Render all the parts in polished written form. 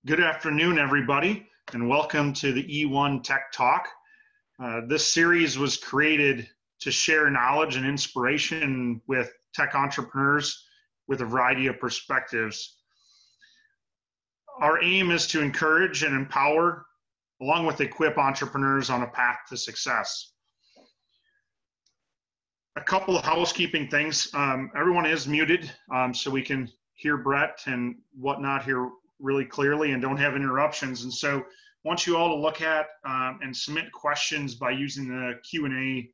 Good afternoon, everybody, and welcome to the E1 Tech Talk. This series was created to share knowledge and inspiration with tech entrepreneurs with a variety of perspectives. Our aim is to encourage and empower, along with equip entrepreneurs on a path to success. A couple of housekeeping things. Everyone is muted, so we can hear Brett and whatnot here really clearly and don't have interruptions. And so I want you all to look at and submit questions by using the Q&A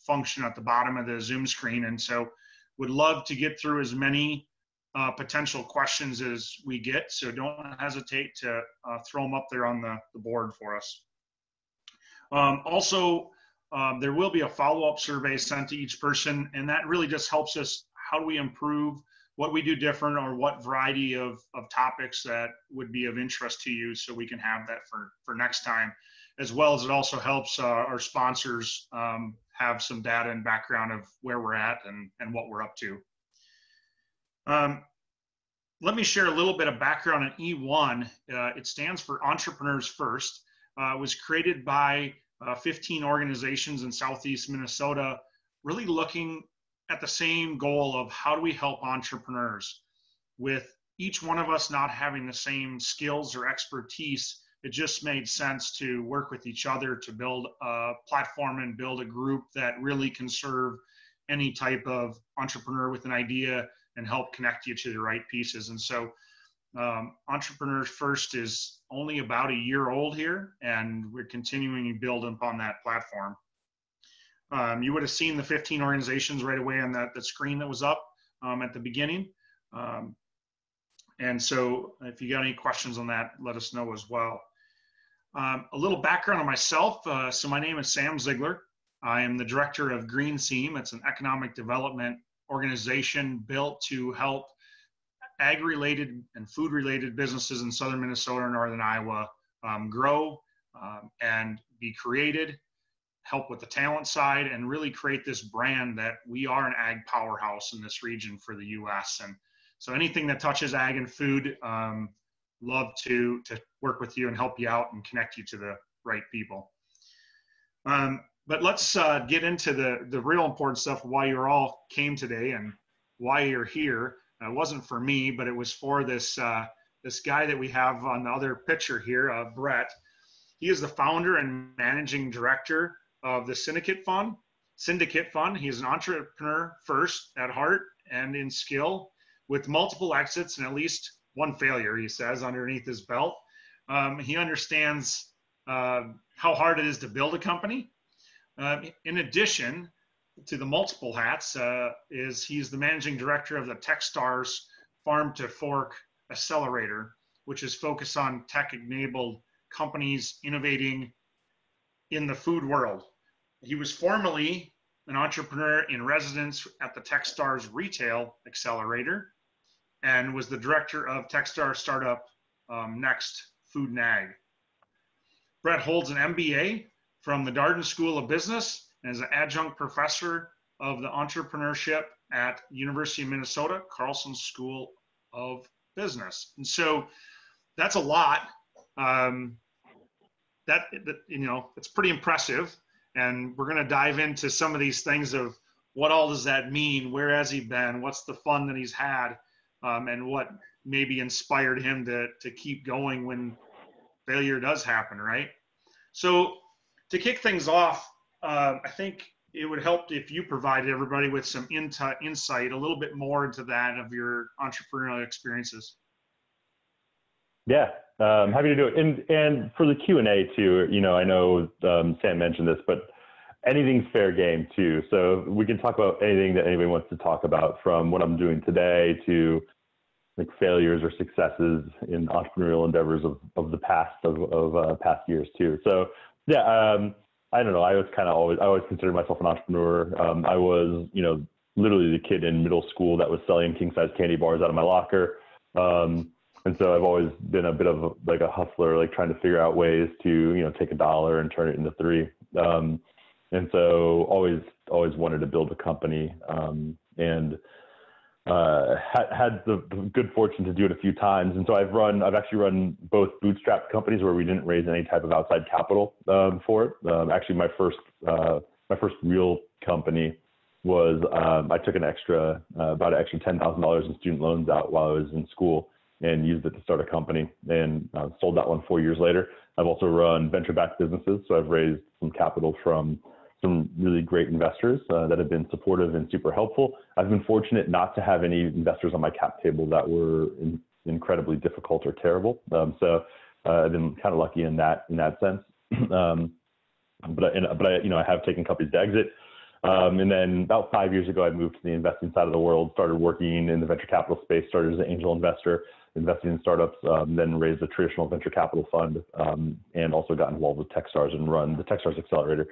function at the bottom of the Zoom screen. And so would love to get through as many potential questions as we get. So don't hesitate to throw them up there on the board for us. Also, there will be a follow-up survey sent to each person, and that really just helps us. How do we improve what we do different, or what variety of topics that would be of interest to you, so we can have that for next time, as well as it also helps our sponsors have some data and background of where we're at and what we're up to. Let me share a little bit of background on E1. It stands for Entrepreneurs First. It was created by 15 organizations in Southeast Minnesota, really looking at the same goal of how do we help entrepreneurs. With each one of us not having the same skills or expertise, it just made sense to work with each other to build a platform and build a group that really can serve any type of entrepreneur with an idea and help connect you to the right pieces. And so Entrepreneurs First is only about a year old here, and we're continuing to build upon that platform. You would have seen the 15 organizations right away on that screen that was up at the beginning. And so if you got any questions on that, let us know as well. A little background on myself. So my name is Sam Ziegler. I am the director of Green Seam. It's an economic development organization built to help ag-related and food-related businesses in southern Minnesota and northern Iowa grow and be created, help with the talent side, and really create this brand that we are an ag powerhouse in this region for the U.S. And so anything that touches ag and food, love to work with you and help you out and connect you to the right people. But let's get into the real important stuff, why you all came today and why you're here. It wasn't for me, but it was for this guy that we have on the other picture here, Brett. He is the founder and managing director of the Syndicate Fund. He's an entrepreneur first at heart and in skill, with multiple exits and at least one failure, he says, underneath his belt. He understands how hard it is to build a company. In addition to the multiple hats, he's the managing director of the Techstars Farm to Fork Accelerator, which is focused on tech-enabled companies innovating in the food world. He was formerly an entrepreneur in residence at the Techstars Retail Accelerator and was the director of Techstars startup Next Food and Ag. Brett holds an MBA from the Darden School of Business and is an adjunct professor of the entrepreneurship at University of Minnesota, Carlson School of Business. And so that's a lot. It's pretty impressive. And we're going to dive into some of these things of what all does that mean? Where has he been? What's the fun that he's had? And what maybe inspired him to keep going when failure does happen, right? So to kick things off, I think it would help if you provided everybody with some insight, a little bit more into that of your entrepreneurial experiences. Yeah, happy to do it. And for the Q&A too, I know Sam mentioned this, but anything's fair game too. So we can talk about anything that anybody wants to talk about, from what I'm doing today to like failures or successes in entrepreneurial endeavors of the past past years too. So yeah, I don't know. I always considered myself an entrepreneur. I was, literally the kid in middle school that was selling king size candy bars out of my locker. And so I've always been a bit of a hustler, like trying to figure out ways to, take $1 and turn it into $3. And so always wanted to build a company. And had the good fortune to do it a few times. And so I've actually run both bootstrap companies where we didn't raise any type of outside capital for it. Actually, my first real company was I took about an extra $10,000 in student loans out while I was in school and used it to start a company, and sold that one 4 years later. I've also run venture-backed businesses, so I've raised some capital from some really great investors that have been supportive and super helpful. I've been fortunate not to have any investors on my cap table that were incredibly difficult or terrible. So I've been kind of lucky in that sense. But I have taken companies to exit. And then about 5 years ago, I moved to the investing side of the world, started working in the venture capital space, started as an angel investor, investing in startups, then raised a traditional venture capital fund, and also got involved with Techstars and run the Techstars Accelerator.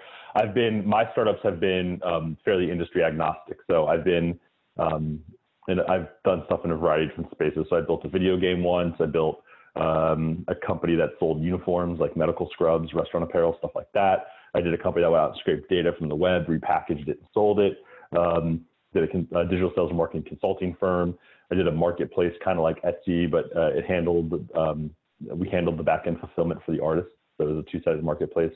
My startups have been fairly industry agnostic. So and I've done stuff in a variety of different spaces. So I built a video game once. I built a company that sold uniforms like medical scrubs, restaurant apparel, stuff like that. I did a company that went out and scraped data from the web, repackaged it, and sold it. Did a digital sales and marketing consulting firm. I did a marketplace kind of like Etsy, but we handled the back end fulfillment for the artists. So it was a two-sided marketplace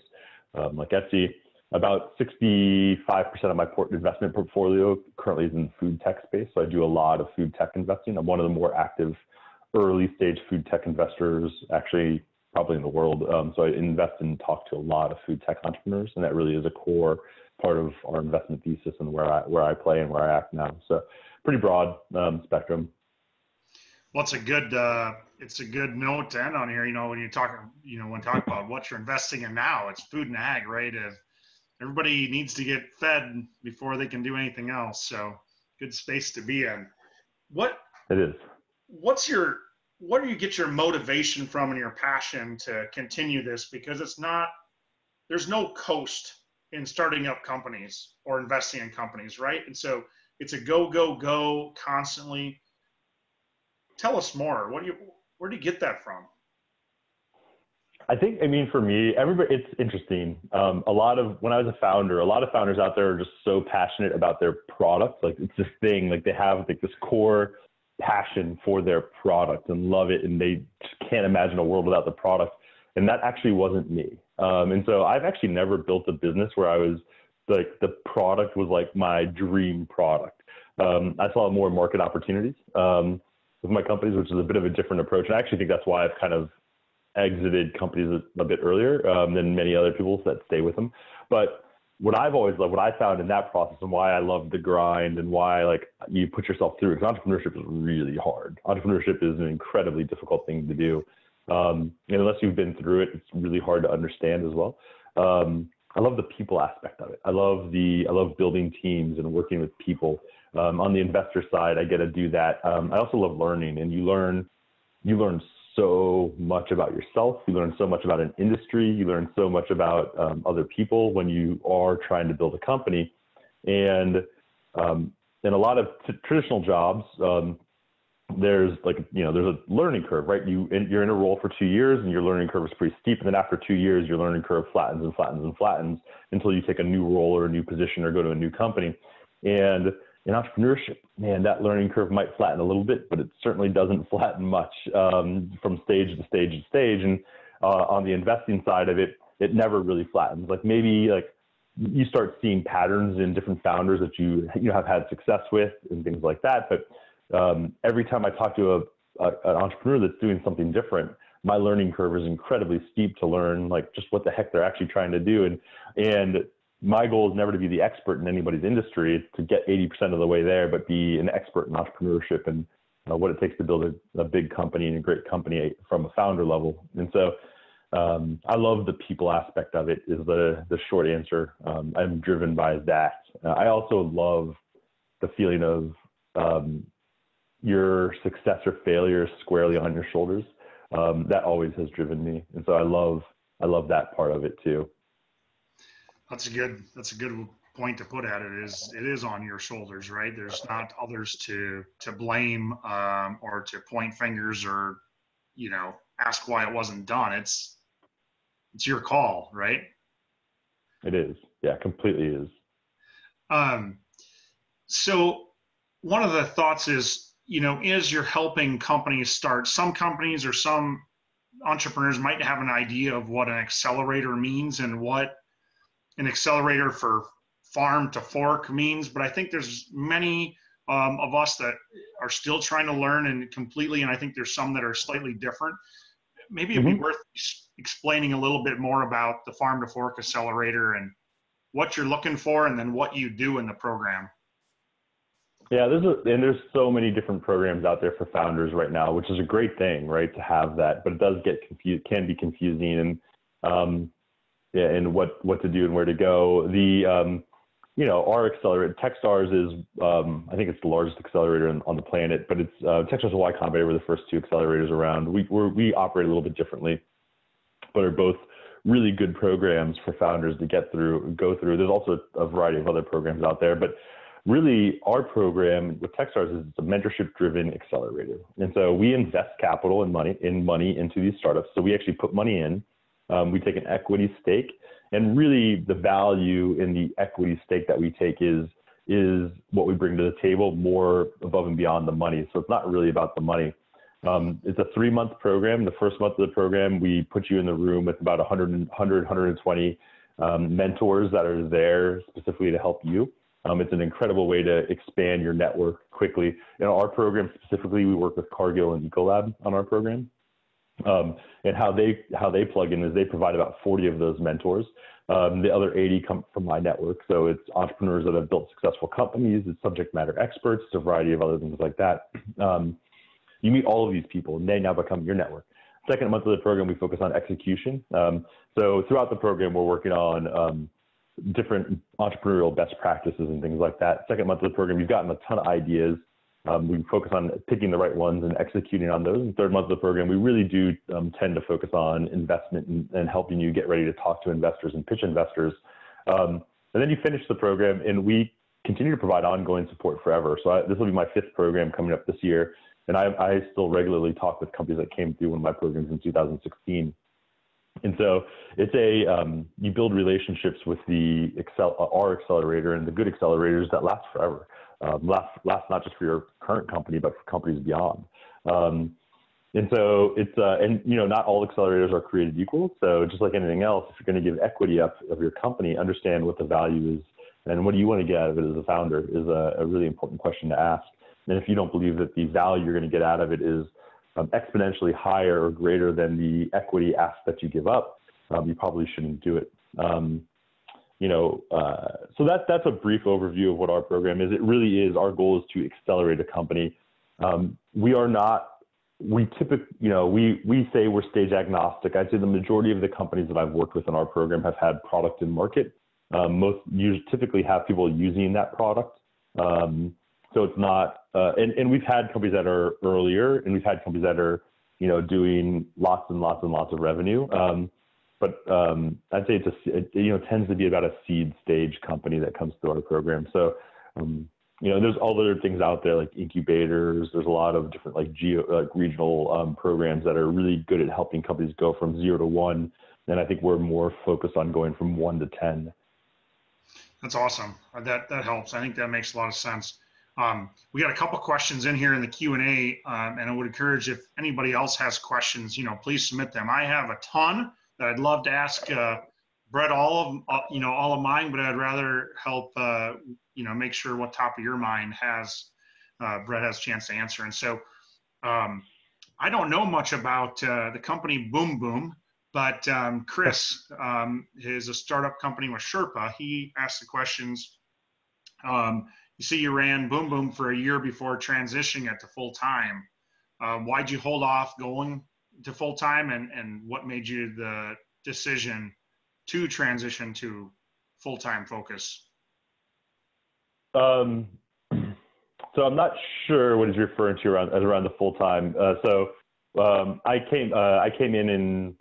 like Etsy. About 65% of my investment portfolio currently is in the food tech space. So I do a lot of food tech investing. I'm one of the more active early stage food tech investors, actually probably in the world. So I invest and talk to a lot of food tech entrepreneurs, and that really is a core part of our investment thesis and where I play and where I act now. So pretty broad spectrum. Well, it's a good note to end on here. When you talk, when talk about what you're investing in now, it's food and ag, right? If everybody needs to get fed before they can do anything else. So good space to be in. What it is. Where do you get your motivation from and your passion to continue this? Because there's no coast in starting up companies or investing in companies, right? And so it's a go constantly. Tell us more. Where do you get that from? For me, it's interesting. When I was a founder, a lot of founders out there are just so passionate about their product. Like it's this thing, like they have like this core passion for their product and love it, and they just can't imagine a world without the product. And that actually wasn't me. And so I've actually never built a business where I was like the product was like my dream product. I saw more market opportunities with my companies, which is a bit of a different approach. And I actually think that's why I've kind of exited companies a bit earlier than many other people that stay with them. But what I've always loved, what I found in that process and why I love the grind and why like you put yourself through it, because entrepreneurship is really hard. Entrepreneurship is an incredibly difficult thing to do. And unless you've been through it, it's really hard to understand as well. I love the people aspect of it. I love building teams and working with people. On the investor side, I get to do that. I also love learning, and you learn so much about yourself. You learn so much about an industry. You learn so much about other people when you are trying to build a company. And in a lot of traditional jobs, there's a learning curve, right? You're in a role for 2 years, and your learning curve is pretty steep. And then after 2 years, your learning curve flattens and flattens and flattens until you take a new role or a new position or go to a new company. And in entrepreneurship, man, that learning curve might flatten a little bit, but it certainly doesn't flatten much from stage to stage to stage. And on the investing side of it, it never really flattens. Like maybe like you start seeing patterns in different founders that you have had success with and things like that. But every time I talk to an entrepreneur that's doing something different, my learning curve is incredibly steep to learn like just what the heck they're actually trying to do. And my goal is never to be the expert in anybody's industry. It's to get 80% of the way there, but be an expert in entrepreneurship and what it takes to build a big company and a great company from a founder level. And so I love the people aspect of it is the short answer. I'm driven by that. I also love the feeling of your success or failure squarely on your shoulders. That always has driven me. And so I love that part of it too. That's a good point to put at it. It is on your shoulders, right? There's not others to blame or to point fingers or ask why it wasn't done. It's your call, right? It is. Yeah, completely is. So one of the thoughts is, is you're helping companies start. Some companies or some entrepreneurs might have an idea of what an accelerator means and what an accelerator for farm to fork means, but I think there's many of us that are still trying to learn and completely, and I think there's some that are slightly different. Maybe it'd be worth explaining a little bit more about the farm to fork accelerator and what you're looking for, and then what you do in the program. Yeah, there's so many different programs out there for founders right now, which is a great thing, right, to have that, but it does get can be confusing, and and what to do and where to go. Our accelerator, Techstars is, I think it's the largest accelerator on the planet, but it's Techstars and Y Combinator were the first two accelerators around. We operate a little bit differently, but are both really good programs for founders to go through. There's also a variety of other programs out there, but really our program with Techstars is a mentorship-driven accelerator. And so we invest capital and money into these startups. So we actually put money in. We take an equity stake, and really the value in the equity stake that we take is what we bring to the table, more above and beyond the money. So it's not really about the money. It's a 3-month program. The first month of the program, we put you in the room with about 120 mentors that are there specifically to help you. It's an incredible way to expand your network quickly. In our program specifically, we work with Cargill and Ecolab on our program. And how they plug in is they provide about 40 of those mentors. The other 80 come from my network. So it's entrepreneurs that have built successful companies, it's subject matter experts, it's a variety of other things like that. You meet all of these people, and they now become your network. Second month of the program, we focus on execution. So throughout the program, we're working on different entrepreneurial best practices and things like that. Second month of the program, you've gotten a ton of ideas. We focus on picking the right ones and executing on those. And third month of the program, we really do tend to focus on investment and helping you get ready to talk to investors and pitch investors. And then you finish the program, and we continue to provide ongoing support forever. So this will be my 5th program coming up this year. And I still regularly talk with companies that came through one of my programs in 2016. And so it's you build relationships with our accelerator and the good accelerators that last forever. Last not just for your current company, but for companies beyond. And so it's, not all accelerators are created equal. So just like anything else, if you're going to give equity up of your company, understand what the value is and what do you want to get out of it as a founder is a really important question to ask. And if you don't believe that the value you're going to get out of it is exponentially higher or greater than the equity ask that you give up, you probably shouldn't do it. So that's a brief overview of what our program is. It really is, our goal is to accelerate a company. We say we're stage agnostic. I'd say the majority of the companies that I've worked with in our program have had product in market. Most typically have people using that product. So it's not, and we've had companies that are earlier, and we've had companies that are, doing lots and lots and lots of revenue. But I'd say it tends to be about a seed stage company that comes through our program. So, there's all other things out there like incubators. There's a lot of different regional programs that are really good at helping companies go from 0 to 1. And I think we're more focused on going from 1 to 10. That's awesome. That helps. I think that makes a lot of sense. We got a couple questions in here in the Q&A, and I would encourage if anybody else has questions, please submit them. I have a ton that I'd love to ask Brett all of mine, but I'd rather help make sure what top of your mind has Brett has a chance to answer. And so I don't know much about the company Boom Boom, but Chris is a startup company with Sherpa. He asked the questions. You see, you ran Boom Boom for a year before transitioning it to full time. Why'd you hold off going to full time, and what made you the decision to transition to full time focus? So I'm not sure what he's referring to around the full time. I came in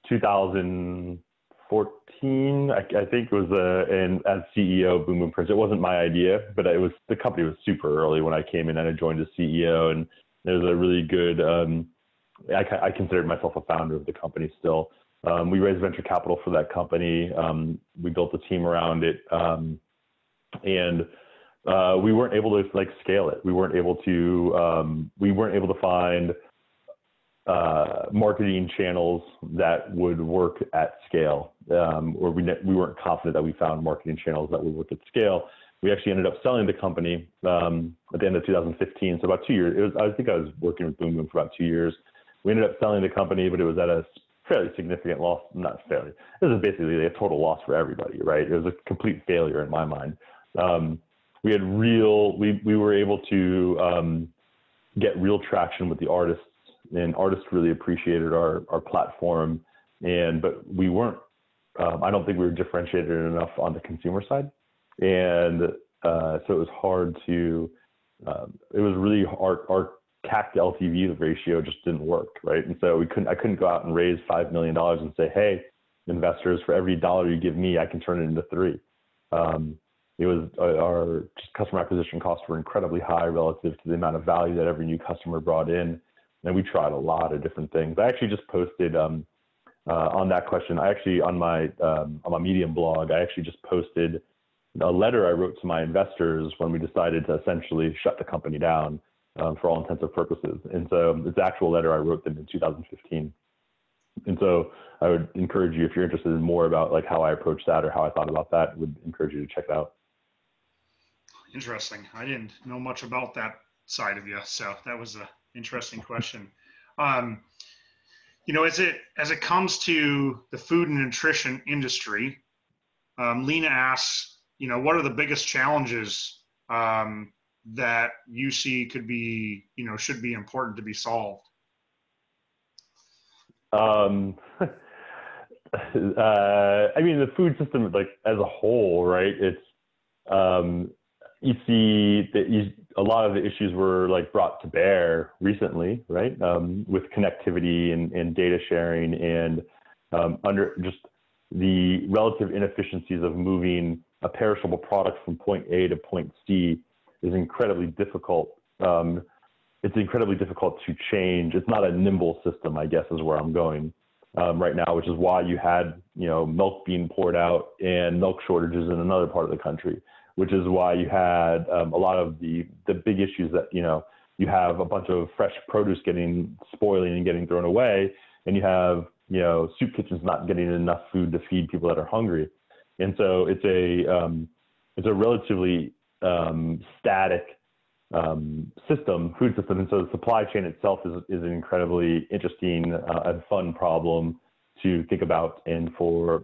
2014. I think it was and as CEO of Boom Boom Prints. It wasn't my idea, but the company was super early when I came in, and I joined as CEO, and there's a really good. I considered myself a founder of the company still. We raised venture capital for that company. We built a team around it, and we weren't able to like scale it. We weren't able to find marketing channels that would work at scale, or we weren't confident that we found marketing channels that would work at scale. We actually ended up selling the company at the end of 2015. So about 2 years. I think I was working with Boom Boom for about 2 years. We ended up selling the company, but it was at a fairly significant loss. Not fairly. It was basically a total loss for everybody, right? It was a complete failure in my mind. We were able to get real traction with the artists, and artists really appreciated our platform. But we weren't. I don't think we were differentiated enough on the consumer side. And so it was hard to, it was really our CAC to LTV ratio just didn't work, right? And so I couldn't go out and raise $5 million and say, hey, investors, for every dollar you give me, I can turn it into $3. It was our customer acquisition costs were incredibly high relative to the amount of value that every new customer brought in. And we tried a lot of different things. I actually just posted on that question. On my Medium blog, I actually just posted a letter I wrote to my investors when we decided to essentially shut the company down for all intents and purposes. And so it's the actual letter I wrote them in 2015. And so I would encourage you, if you're interested in more about like how I approached that or how I thought about that, would encourage you to check it out. Interesting. I didn't know much about that side of you, so that was an interesting question. As it comes to the food and nutrition industry, Lena asks, what are the biggest challenges that you see should be important to be solved? The food system, like as a whole, right? It's you see that a lot of the issues were like brought to bear recently, right? With connectivity and data sharing and under just the relative inefficiencies of moving a perishable product from point A to point C is incredibly difficult. It's incredibly difficult to change. It's not a nimble system, I guess, is where I'm going right now, which is why you had, milk being poured out and milk shortages in another part of the country, which is why you had a lot of the big issues that, you have a bunch of fresh produce spoiling and getting thrown away, and you have, soup kitchens not getting enough food to feed people that are hungry. And so it's a relatively static food system. And so the supply chain itself is an incredibly interesting and fun problem to think about and for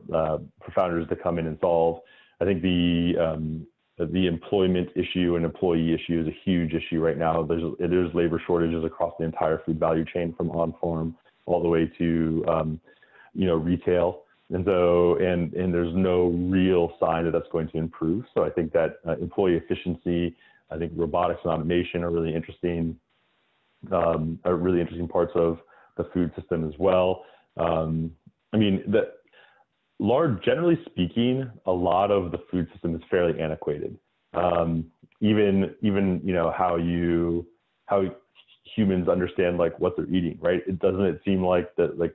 founders to come in and solve. I think the employment issue and employee issue is a huge issue right now. There's labor shortages across the entire food value chain, from on-farm all the way to retail. And so, and there's no real sign that that's going to improve. So I think that employee efficiency, I think robotics and automation are really interesting parts of the food system as well. Generally speaking, a lot of the food system is fairly antiquated. Even how humans understand like what they're eating, right? It seem like that, like,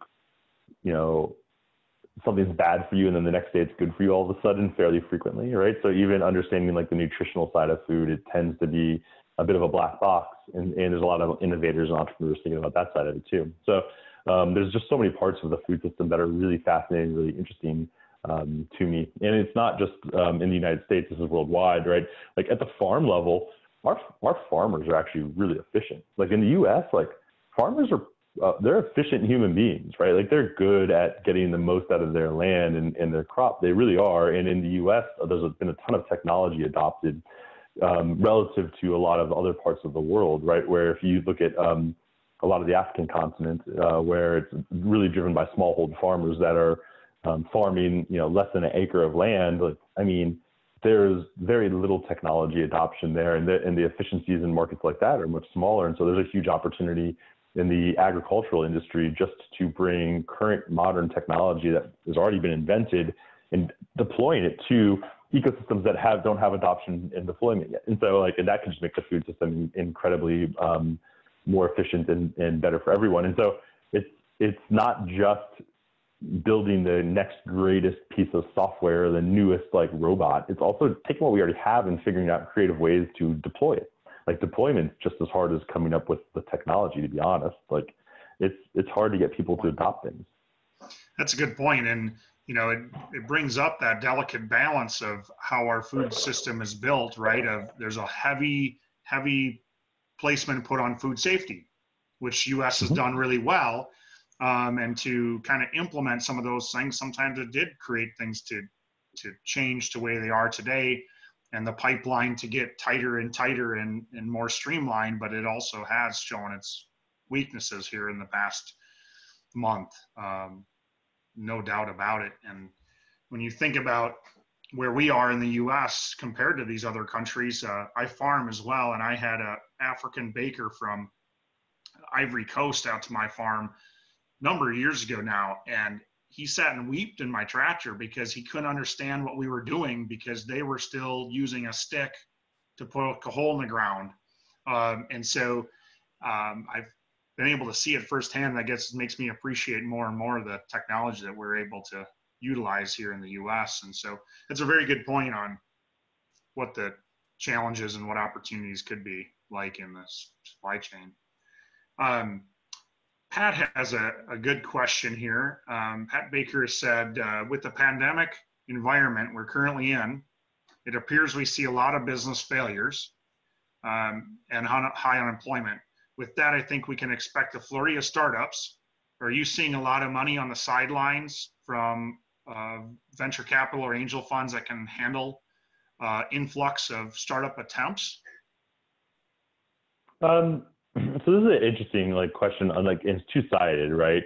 something's bad for you and then the next day it's good for you all of a sudden fairly frequently, right? So even understanding like the nutritional side of food, it tends to be a bit of a black box, and there's a lot of innovators and entrepreneurs thinking about that side of it too. So there's just so many parts of the food system that are really fascinating, really interesting to me. And it's not just in the United States, this is worldwide, right? Like at the farm level, our farmers are actually really efficient. Like in the US, like farmers are, they're efficient human beings, right? Like they're good at getting the most out of their land and their crop. They really are. And in the US, there's been a ton of technology adopted relative to a lot of other parts of the world, right? Where if you look at a lot of the African continent, where it's really driven by smallhold farmers that are farming, less than an acre of land. Like, there's very little technology adoption there, and the efficiencies in markets like that are much smaller. And so there's a huge opportunity in the agricultural industry just to bring current modern technology that has already been invented and deploying it to ecosystems that don't have adoption and deployment yet. And so and that can just make the food system incredibly more efficient and better for everyone. And so it's not just building the next greatest piece of software, the newest like robot. It's also taking what we already have and figuring out creative ways to deploy it. Like deployment's just as hard as coming up with the technology, to be honest. Like it's hard to get people to adopt things. That's a good point. And, you know, it brings up that delicate balance of how our food system is built, right? There's a heavy placement put on food safety, which US has done really well. And to kind of implement some of those things, sometimes it did create things to change to the way they are today, and the pipeline to get tighter and tighter and more streamlined, but it also has shown its weaknesses here in the past month. No doubt about it. And when you think about where we are in the US compared to these other countries, I farm as well. And I had an African baker from Ivory Coast out to my farm a number of years ago now. And he sat and wept in my tractor because he couldn't understand what we were doing, because they were still using a stick to poke a hole in the ground. And so I've been able to see it firsthand. I guess it makes me appreciate more and more the technology that we're able to utilize here in the US. And so it's a very good point on what the challenges and what opportunities could be like in this supply chain. Pat has a good question here. Pat Baker said, with the pandemic environment we're currently in, it appears we see a lot of business failures and high unemployment. With that, I think we can expect a flurry of startups. Are you seeing a lot of money on the sidelines from venture capital or angel funds that can handle influx of startup attempts? So this is an interesting question on it's two-sided, right?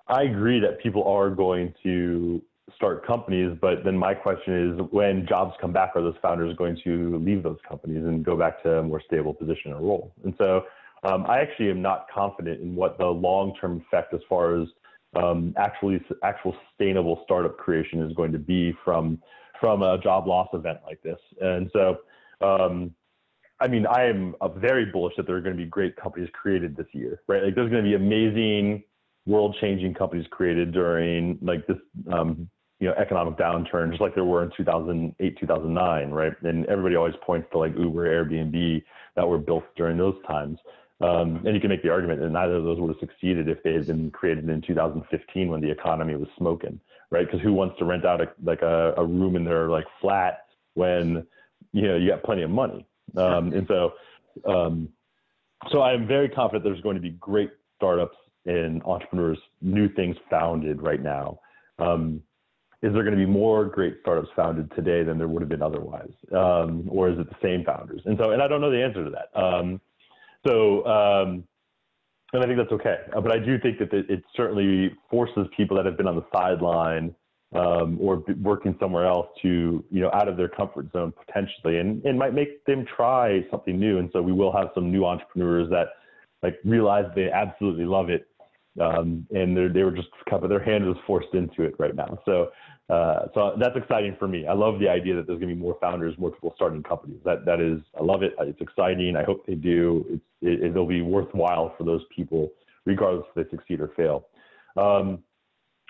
I agree that people are going to start companies, but then my question is, when jobs come back, are those founders going to leave those companies and go back to a more stable position or role? And so I actually am not confident in what the long-term effect as far as actual sustainable startup creation is going to be from a job loss event like this. And so, I am very bullish that there are going to be great companies created this year, right? Like there's going to be amazing world-changing companies created during this, economic downturn, just like there were in 2008, 2009, right? And everybody always points to Uber, Airbnb that were built during those times. And you can make the argument that neither of those would have succeeded if they had been created in 2015 when the economy was smoking, right? Because who wants to rent out a room in their flat when you got plenty of money? And so I'm very confident there's going to be great startups and entrepreneurs, new things founded right now. Is there going to be more great startups founded today than there would have been otherwise? Or is it the same founders? And I don't know the answer to that. And I think that's okay. But I do think that it certainly forces people that have been on the sideline or working somewhere else to, out of their comfort zone potentially, and might make them try something new. And so we will have some new entrepreneurs that realize they absolutely love it. And they were just their hand was forced into it right now. So that's exciting for me. I love the idea that there's going to be more founders, more people starting companies. That is, I love it. It's exciting. I hope they do. It'll be worthwhile for those people, regardless if they succeed or fail. On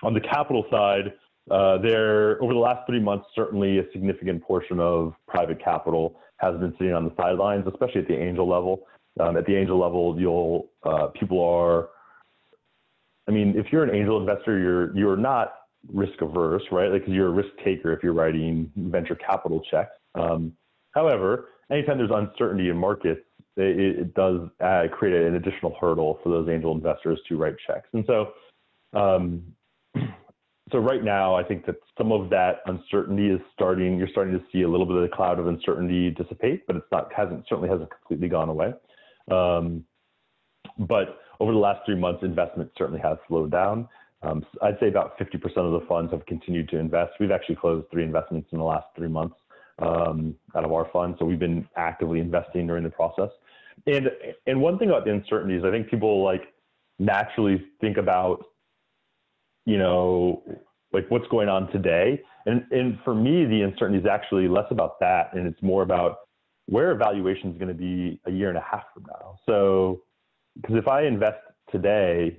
the capital side, over the last 3 months, certainly a significant portion of private capital has been sitting on the sidelines, especially at the angel level. At the angel level, people are. If you're an angel investor, you're not risk averse, right? Because you're a risk taker if you're writing venture capital checks. However, anytime there's uncertainty in markets, it does create an additional hurdle for those angel investors to write checks. And so, right now, I think that some of that uncertainty is starting. You're starting to see a little bit of the cloud of uncertainty dissipate, but certainly hasn't completely gone away. But over the last 3 months, investment certainly has slowed down. I'd say about 50% of the funds have continued to invest. We've actually closed 3 investments in the last 3 months out of our fund. So we've been actively investing during the process. And one thing about the uncertainties, I think people naturally think about, what's going on today. And for me, the uncertainty is actually less about that. And it's more about where valuation is going to be a year and a half from now. So, because if I invest today,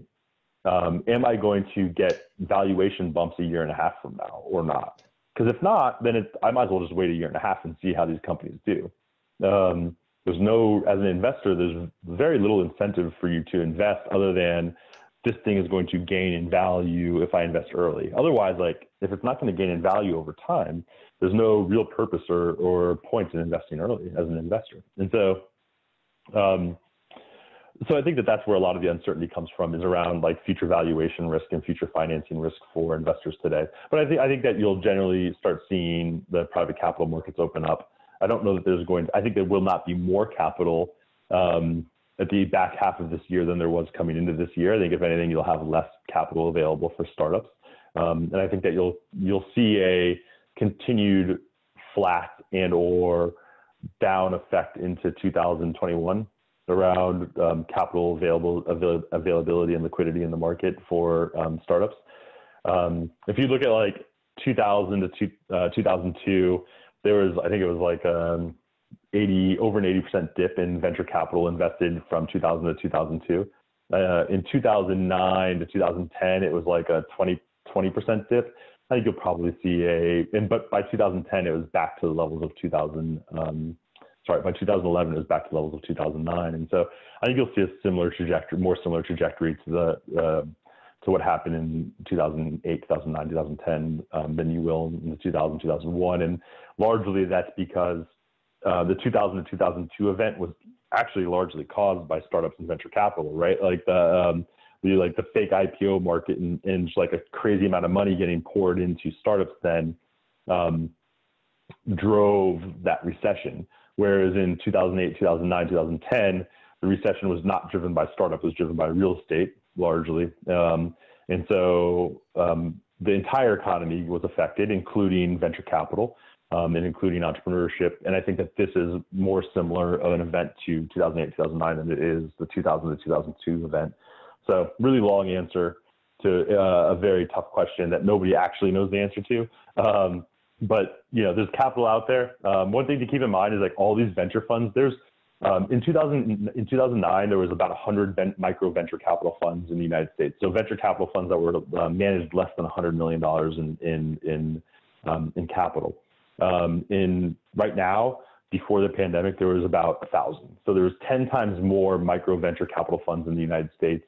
am I going to get valuation bumps a year and a half from now or not? Because if not, then I might as well just wait a year and a half and see how these companies do. As an investor, there's very little incentive for you to invest other than this thing is going to gain in value if I invest early. Otherwise, like if it's not going to gain in value over time, there's no real purpose or point in investing early as an investor. And so, so I think that's where a lot of the uncertainty comes from, is around like future valuation risk and future financing risk for investors today. But I think that you'll generally start seeing the private capital markets open up. I don't know that I think there will not be more capital at the back half of this year than there was coming into this year. I think if anything, you'll have less capital available for startups. And I think that you'll see a continued flat and or down effect into 2021 around capital availability and liquidity in the market for startups. If you look at like 2000 to 2002, there was, I think it was like over an 80% dip in venture capital invested from 2000 to 2002. In 2009 to 2010, it was like a 20% dip. I think you'll probably see but by 2010, it was back to the levels of by 2011, it was back to levels of 2009. And so I think you'll see a more similar trajectory to what happened in 2008, 2009, 2010 than you will in 2000, 2001. And largely that's because the 2000 to 2002 event was actually largely caused by startups and venture capital, right? Like the fake IPO market and just like a crazy amount of money getting poured into startups then drove that recession. Whereas in 2008, 2009, 2010, the recession was not driven by startups, it was driven by real estate largely. And so the entire economy was affected, including venture capital and including entrepreneurship. And I think that this is more similar of an event to 2008, 2009 than it is the 2000 to 2002 event. So really long answer to a very tough question that nobody actually knows the answer to. But there's capital out there. One thing to keep in mind is like all these venture funds. There's in 2009 there was about 100 micro venture capital funds in the United States. So venture capital funds that were managed less than $100 million in capital. Right now, before the pandemic, there was about 1,000. So there was 10 times more micro venture capital funds in the United States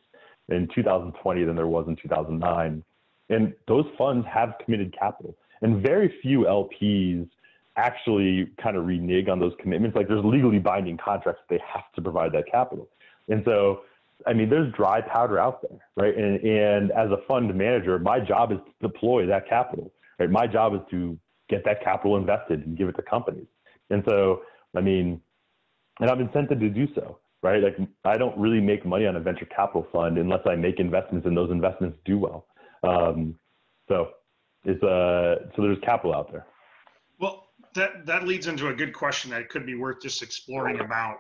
in 2020 than there was in 2009. And those funds have committed capital. And very few LPs actually kind of renege on those commitments. Like there's legally binding contracts that they have to provide that capital. And so, I mean, there's dry powder out there, right? And as a fund manager, my job is to deploy that capital, right? My job is to get that capital invested and give it to companies. And so, I mean, and I'm incented to do so, right? Like I don't really make money on a venture capital fund unless I make investments and those investments do well. So there's capital out there. Well, that leads into a good question that could be worth just exploring about.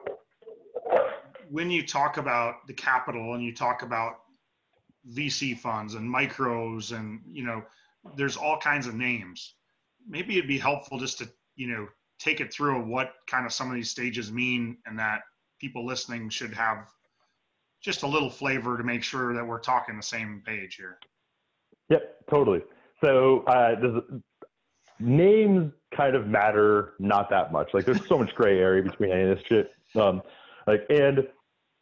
When you talk about the capital and you talk about VC funds and micros and, there's all kinds of names. Maybe it'd be helpful just to, take it through what kind of some of these stages mean, and that people listening should have just a little flavor to make sure that we're talking the same page here. Yep, totally. So names kind of matter not that much. Like there's so much gray area between any of this shit. And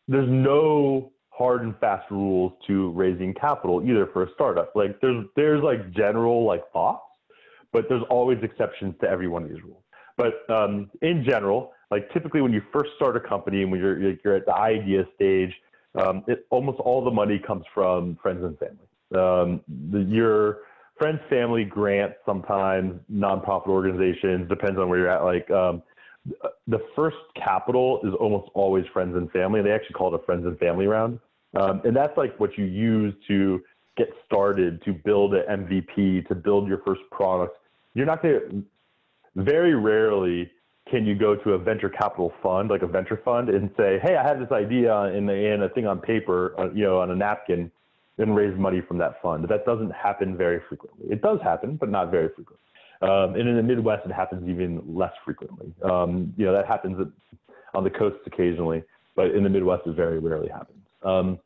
there's no hard and fast rules to raising capital either for a startup. Like there's like general like thoughts, but there's always exceptions to every one of these rules. But in general, like typically when you first start a company and when you're at the idea stage, almost all the money comes from friends and family. Your friends, family, grants, sometimes nonprofit organizations, depends on where you're at. Like the first capital is almost always friends and family. They actually call it a friends and family round. And that's like what you use to get started, to build an MVP, to build your first product. You're not going to, very rarely can you go to a venture capital fund, like a venture fund, and say, hey, I have this idea and a thing on paper, on a napkin, and raise money from that fund. That doesn't happen very frequently. It does happen, but not very frequently. And in the Midwest, it happens even less frequently. That happens on the coast occasionally, but in the Midwest, it very rarely happens.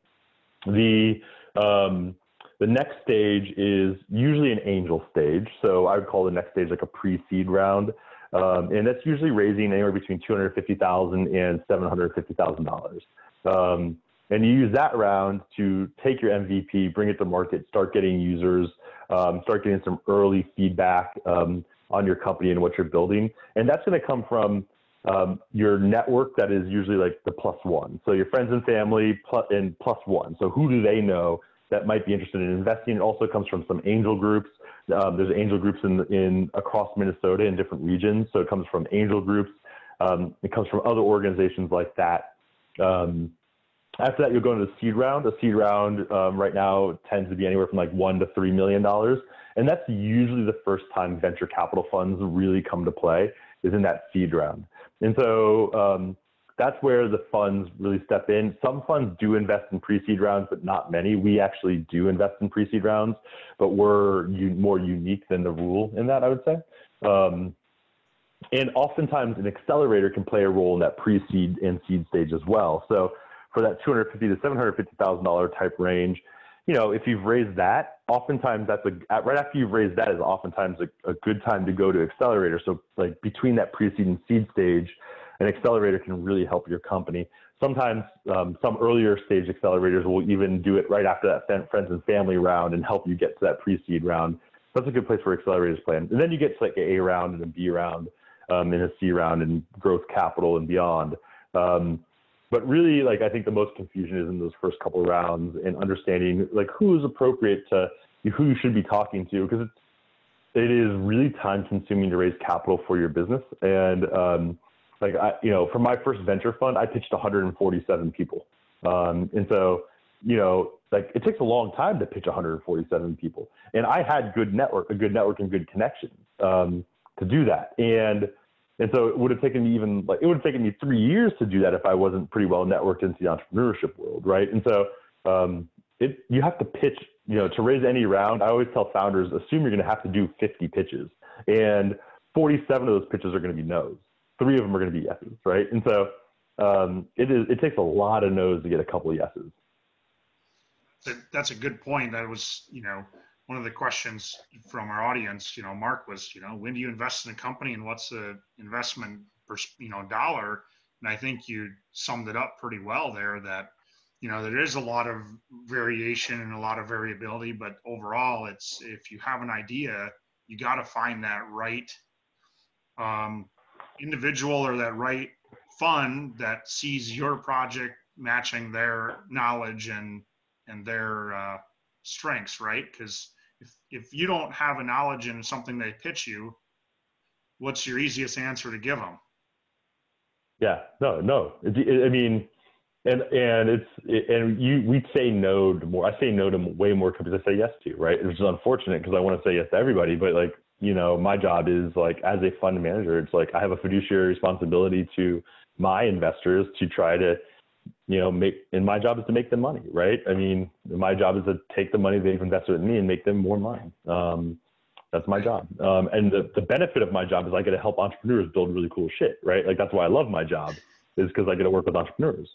The The next stage is usually an angel stage. So I would call the next stage like a pre-seed round. And that's usually raising anywhere between $250,000 and $750,000. And you use that round to take your MVP, bring it to market, start getting users, start getting some early feedback on your company and what you're building. And that's going to come from your network that is usually like the +1. So your friends and family and +1. So who do they know that might be interested in investing? It also comes from some angel groups. There's angel groups in across Minnesota in different regions. So it comes from angel groups. It comes from other organizations like that. After that, you'll go into the seed round. A seed round right now tends to be anywhere from like $1 to $3 million. And that's usually the first time venture capital funds really come to play, is in that seed round. And so that's where the funds really step in. Some funds do invest in pre-seed rounds, but not many. We actually do invest in pre-seed rounds, but we're more unique than the rule in that, I would say. And oftentimes an accelerator can play a role in that pre-seed and seed stage as well. So for that $250,000 to $750,000 type range, if you've raised that, oftentimes right after you've raised that is oftentimes a good time to go to accelerator. So like between that pre-seed and seed stage, an accelerator can really help your company. Sometimes some earlier stage accelerators will even do it right after that friends and family round and help you get to that pre-seed round. That's a good place for accelerators plan. And then you get to like an A round and a B round and a C round and growth capital and beyond. But really, like, I think the most confusion is in those first couple of rounds and understanding like who is appropriate to who you should be talking to, because it is really time consuming to raise capital for your business. And for my first venture fund, I pitched 147 people. And so, it takes a long time to pitch 147 people. And I had a good network and good connections to do that. And so it would have taken me 3 years to do that if I wasn't pretty well networked into the entrepreneurship world, right? And so you have to pitch, to raise any round. I always tell founders, assume you're going to have to do 50 pitches, and 47 of those pitches are going to be no's. 3 of them are going to be yeses, right? And so it takes a lot of no's to get a couple of yeses. That's a good point. That was, one of the questions from our audience, Mark, was, when do you invest in a company and what's the investment per, dollar? And I think you summed it up pretty well there, that, there is a lot of variation and a lot of variability, but overall it's, if you have an idea, you got to find that right individual or that right fund that sees your project matching their knowledge and their strengths, right? Because if you don't have a knowledge in something they pitch you, what's your easiest answer to give them? Yeah, no. We say no to more. I say no to way more companies I say yes to, right? Which is unfortunate because I want to say yes to everybody, but my job is like, as a fund manager, it's like I have a fiduciary responsibility to my investors to try to, and my job is to make them money, right? My job is to take the money they've invested in me and make them more money. That's my job. And the benefit of my job is I get to help entrepreneurs build really cool shit, right? Like, that's why I love my job, is because I get to work with entrepreneurs.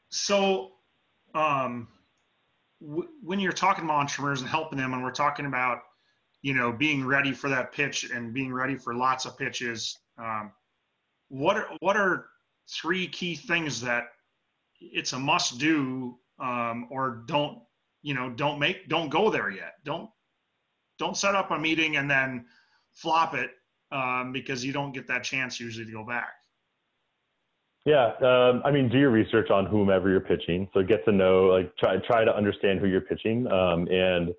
So when you're talking about entrepreneurs and helping them, and we're talking about, being ready for that pitch and being ready for lots of pitches, what are 3 key things that it's a must do, or don't go there yet. Don't set up a meeting and then flop it, because you don't get that chance usually to go back. Yeah. Do your research on whomever you're pitching. So get to know, like, try to understand who you're pitching. And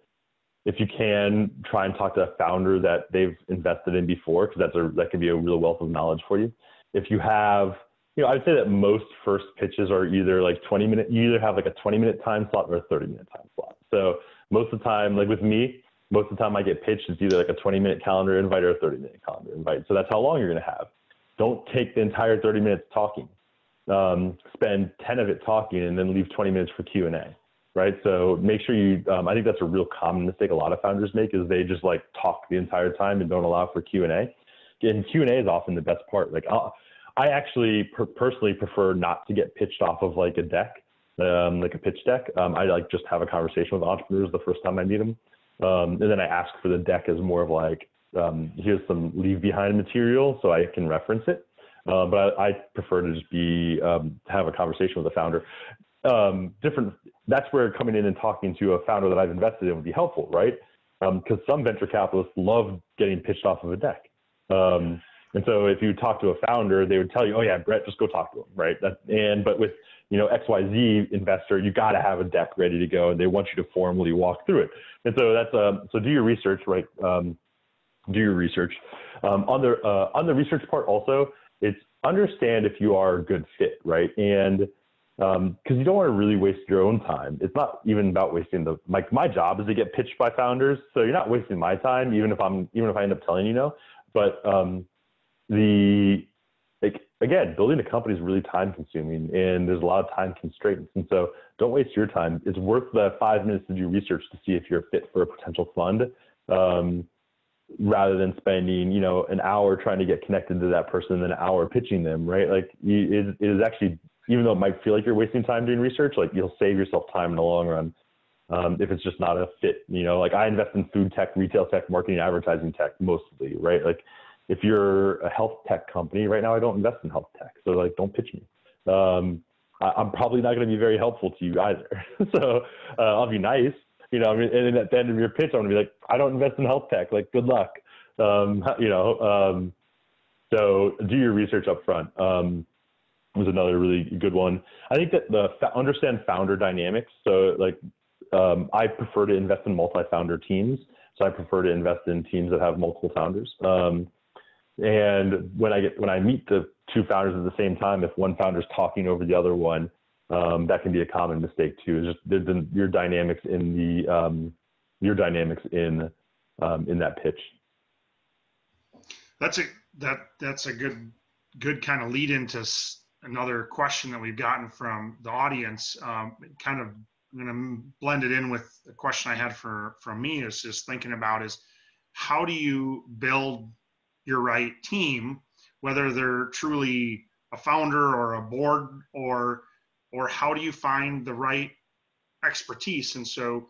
if you can, try and talk to a founder that they've invested in before, because that can be a real wealth of knowledge for you. If you have, I'd say that most first pitches are either like 20-minute, you either have like a 20-minute time slot or a 30-minute time slot. So most of the time, like with me, most of the time I get pitched, it's either like a 20-minute calendar invite or a 30-minute calendar invite. So that's how long you're going to have. Don't take the entire 30 minutes talking. Spend 10 of it talking and then leave 20 minutes for Q&A, right? So make sure you, I think that's a real common mistake a lot of founders make, is they just like talk the entire time and don't allow for Q&A. And Q&A is often the best part. Like, I actually personally prefer not to get pitched off of like a deck. like a pitch deck. I like just have a conversation with entrepreneurs the first time I meet them. And then I ask for the deck as more of like, here's some leave behind material so I can reference it. But I prefer to just have a conversation with the founder. That's where coming in and talking to a founder that I've invested in would be helpful, right? Because some venture capitalists love getting pitched off of a deck. And so if you talk to a founder, they would tell you, oh yeah, Brett, just go talk to him, right? But with, XYZ investor, you got to have a deck ready to go, and they want you to formally walk through it. And so so do your research, right? Do your research. On the research part also, it's understand if you are a good fit, right? And because you don't want to really waste your own time. It's not even about wasting my job is to get pitched by founders, so you're not wasting my time, even if I end up telling you no. But again, building a company is really time consuming, and there's a lot of time constraints. And so don't waste your time. It's worth the 5 minutes to do research to see if you're fit for a potential fund, rather than spending, an hour trying to get connected to that person and then an hour pitching them, right? Like it is actually, even though it might feel like you're wasting time doing research, like you'll save yourself time in the long run. If it's just not a fit, like I invest in food tech, retail tech, marketing, advertising tech mostly, right? Like if you're a health tech company right now, I don't invest in health tech. So like, don't pitch me. I'm probably not going to be very helpful to you either. So I'll be nice, and at the end of your pitch, I'm going to be like, I don't invest in health tech. Like, good luck. So do your research up front. Was another really good one. I think that understand founder dynamics. So like, I prefer to invest in multi-founder teams. So I prefer to invest in teams that have multiple founders. And when I meet the two founders at the same time, if one founder is talking over the other one, that can be a common mistake too. It's just your dynamics in that pitch. That's a good kind of lead into another question that we've gotten from the audience. I'm going to blend it in with the question I had from me is just thinking about is how do you build your right team, whether they're truly a founder or a board, or how do you find the right expertise? And so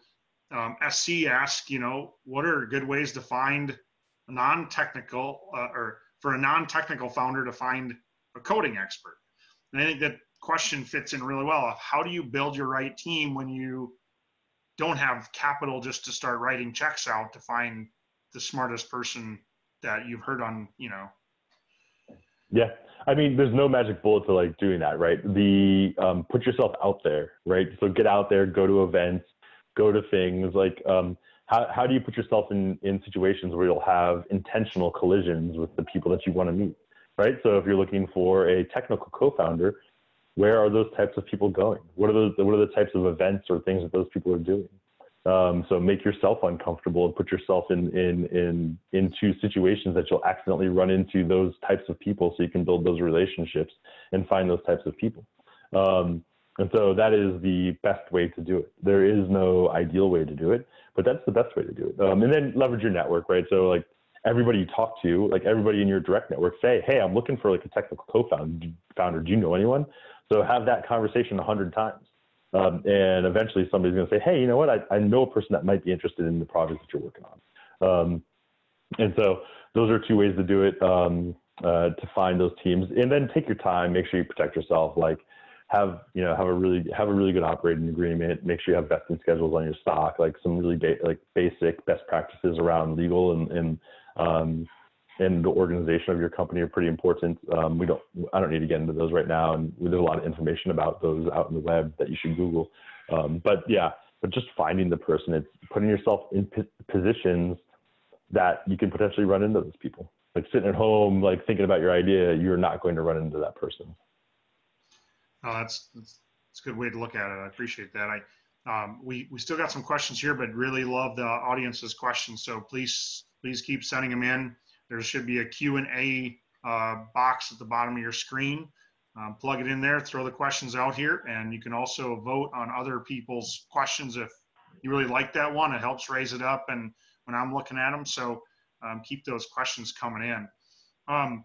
SC asked, what are good ways to find a non-technical or for a non-technical founder to find a coding expert? And I think that question fits in really well. How do you build your right team when you don't have capital just to start writing checks out to find the smartest person that you've heard on, Yeah. I mean, there's no magic bullet to like doing that, right? Put yourself out there, right? So get out there, go to events, go to things like, how do you put yourself in situations where you'll have intentional collisions with the people that you want to meet, right? So if you're looking for a technical co-founder, where are those types of people going? What are the types of events or things that those people are doing? So make yourself uncomfortable and put yourself into situations that you'll accidentally run into those types of people, so you can build those relationships and find those types of people. And so that is the best way to do it. There is no ideal way to do it, but that's the best way to do it. And then leverage your network, right? So like everybody you talk to, like everybody in your direct network, say, hey, I'm looking for like a technical co-founder. Do you know anyone? So have that conversation 100 times. And eventually somebody's going to say, hey, you know what? I know a person that might be interested in the project that you're working on. And so those are two ways to do it, to find those teams. And then take your time, make sure you protect yourself, like have a really good operating agreement, make sure you have vesting schedules on your stock, like some really basic best practices around legal and the organization of your company are pretty important. I don't need to get into those right now. And there's a lot of information about those out in the web that you should Google. But just finding the person, it's putting yourself in positions that you can potentially run into those people. Like sitting at home, like thinking about your idea, you're not going to run into that person. Oh, that's a good way to look at it. I appreciate that. We still got some questions here, but really love the audience's questions. So please keep sending them in. There should be a Q&A box at the bottom of your screen. Plug it in there, throw the questions out here, and you can also vote on other people's questions if you really like that one. It helps raise it up and when I'm looking at them. So keep those questions coming in. One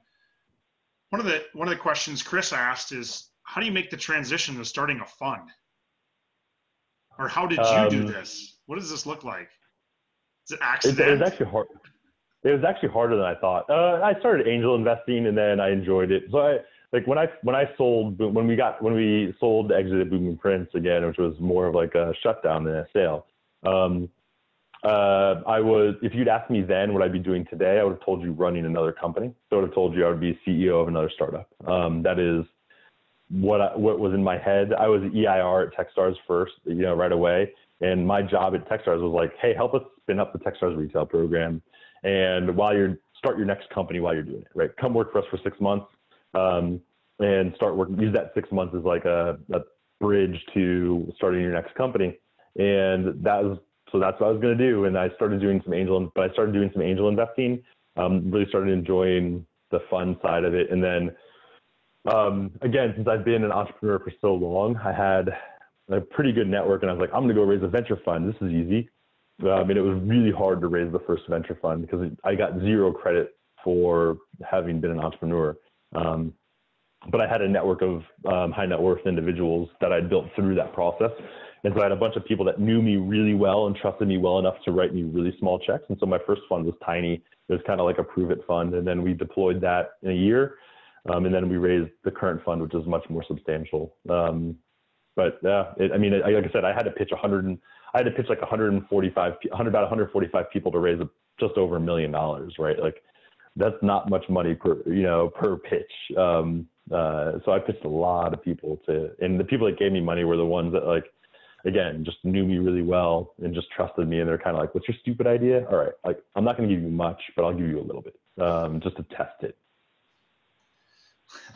of the questions Chris asked is, how do you make the transition to starting a fund? Or how did you do Um, this? What does this look like? Is it it was accident? actually hard. It was actually harder than I thought. I started angel investing and then I enjoyed it. So when we sold exited Booming Prince again, which was more of like a shutdown than a sale. Um, if you'd asked me then what I'd be doing today, I would have told you running another company. So I would have told you I would be CEO of another startup. That is what was in my head. I was EIR at Techstars first, right away. And my job at Techstars was like, hey, help us spin up the Techstars retail program. And start your next company while you're doing it, right? Come work for us for 6 months, and start working. Use that 6 months as like a bridge to starting your next company. And so that's what I was going to do. And I started doing some angel investing. Really started enjoying the fun side of it. And then, again, since I've been an entrepreneur for so long, I had a pretty good network, and I was like, I'm going to go raise a venture fund. This is easy. And it was really hard to raise the first venture fund because I got zero credit for having been an entrepreneur. But I had a network of high net worth individuals that I built through that process. And so I had a bunch of people that knew me really well and trusted me well enough to write me really small checks. And so my first fund was tiny. It was kind of like a prove it fund. And then we deployed that in a year. And then we raised the current fund, which is much more substantial. Like I said, I had to pitch like about 145 people to raise just over $1 million, right? Like that's not much money per pitch. So I pitched a lot of people and the people that gave me money were the ones that again, just knew me really well and just trusted me. And they're kind of like, what's your stupid idea? All right. Like, I'm not going to give you much, but I'll give you a little bit, just to test it.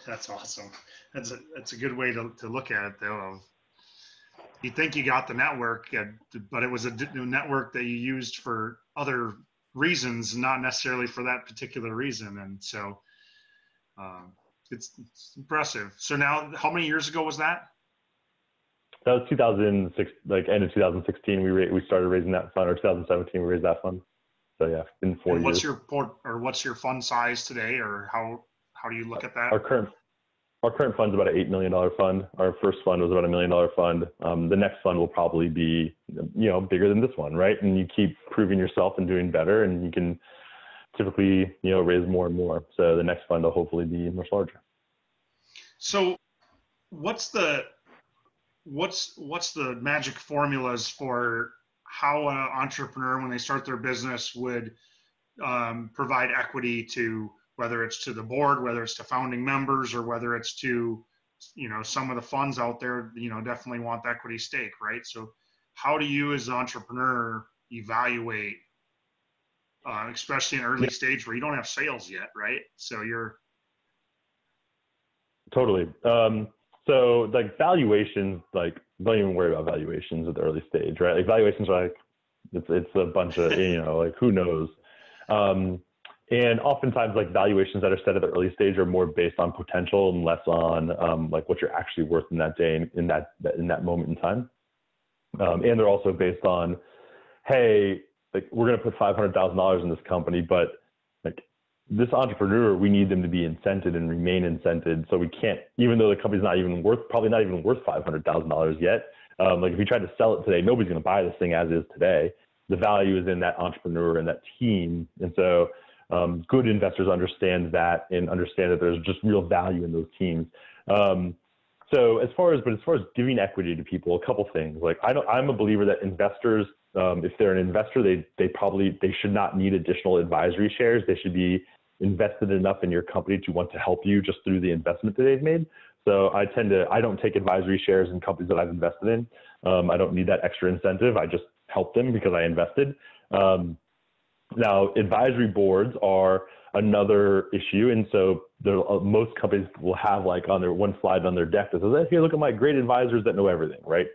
That's awesome. That's a good way to look at it, though. You think you got the network, but it was a network that you used for other reasons, not necessarily for that particular reason. And so it's impressive. So now, how many years ago was that? That was 2006, like end of 2016. We started raising that fund, or 2017 we raised that fund. So yeah, it's been 4 years. What's your fund size today, or how do you look at that? Our current fund's about an $8 million fund. Our first fund was about $1 million fund. The next fund will probably be, bigger than this one, right? And you keep proving yourself and doing better, and you can typically, raise more and more. So the next fund will hopefully be much larger. So what's the magic formulas for how an entrepreneur, when they start their business, would provide equity to, whether it's to the board, whether it's to founding members, or whether it's to, some of the funds out there, definitely want the equity stake, right? So how do you as an entrepreneur evaluate, especially in early stage where you don't have sales yet, right? So you're totally. So like valuations, like don't even worry about valuations at the early stage, right? Like valuations are like, it's a bunch of, like who knows? And oftentimes like valuations that are set at the early stage are more based on potential and less on like what you're actually worth in that day, in that moment in time. And they're also based on, hey, like we're going to put $500,000 in this company, but like this entrepreneur, we need them to be incented and remain incented. So we can't, even though the company's probably not even worth $500,000 yet. Like if we tried to sell it today, nobody's going to buy this thing as is today. The value is in that entrepreneur and that team. And so good investors understand that and understand that there's just real value in those teams. So as far as giving equity to people, a couple things. Like I'm a believer that investors, if they're an investor, they should not need additional advisory shares. They should be invested enough in your company to want to help you just through the investment that they've made. So I don't take advisory shares in companies that I've invested in. I don't need that extra incentive. I just help them because I invested. Now, advisory boards are another issue. And so most companies will have like on their one slide on their deck that says, hey, look at my great advisors that know everything, right?